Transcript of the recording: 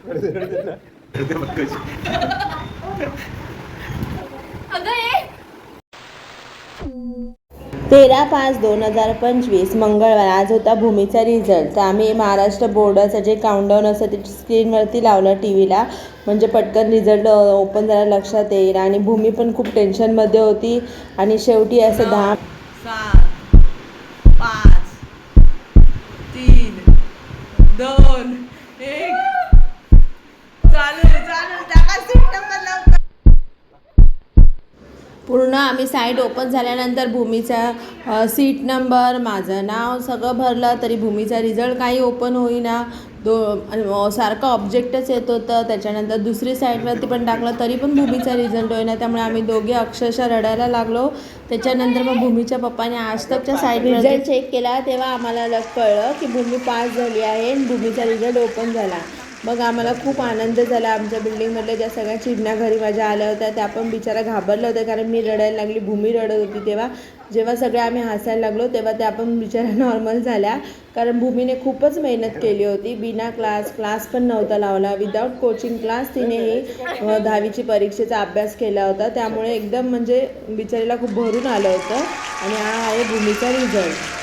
13/5/2025 मंगळवार आज होता भूमीचा रिझल्ट. तर आम्ही महाराष्ट्र बोर्डाचं जे काउंटडाऊन असतं ते स्क्रीनवरती लावलं टी व्हीला, म्हणजे पटकन रिझल्ट ओपन झाला लक्षात येईल. आणि भूमी पण खूप टेन्शनमध्ये होती. आणि शेवटी असं 10, 7, 5, 3, 2, 1 चालू टाका सीट नंबर लवकर. पूर्ण आम्ही साईट ओपन झाल्यानंतर भूमीचा सीट नंबर, माझं नाव सगळं भरलं, तरी भूमीचा रिझल्ट काही ओपन होईना. सारखं ऑब्जेक्टच येत होतं. त्याच्यानंतर दुसरी साईटवरती पण टाकलं तरी पण भूमीचा रिझल्ट होईना. त्यामुळे आम्ही दोघे अक्षरशः रडायला लागलो. त्याच्यानंतर मग भूमीच्या पप्पाने आजतकच्या साईट रिझल्ट चेक केला, तेव्हा आम्हाला कळलं की भूमी पास झाली आहे आणि भूमीचा रिझल्ट ओपन झाला. मग आम्हाला खूप आनंद झाला. आमच्या बिल्डिंगमधल्या ज्या सगळ्या चिडण्या घरी माझ्या आल्या होत्या त्या पण बिचारा घाबरल्या होत्या, कारण मी रडायला लागली, भूमी रडत होती. तेव्हा जेव्हा सगळे आम्ही हसायला लागलो तेव्हा त्या पण बिचारा नॉर्मल झाल्या, कारण भूमीने खूपच मेहनत केली होती. बिना क्लास पण नव्हता लावला, विदाऊट कोचिंग क्लास तिनेही 10वीची परीक्षेचा अभ्यास केला होता. त्यामुळे एकदम म्हणजे बिचारीला खूप भरून आलं होतं. आणि हा आहे भूमीचा रिझल्ट.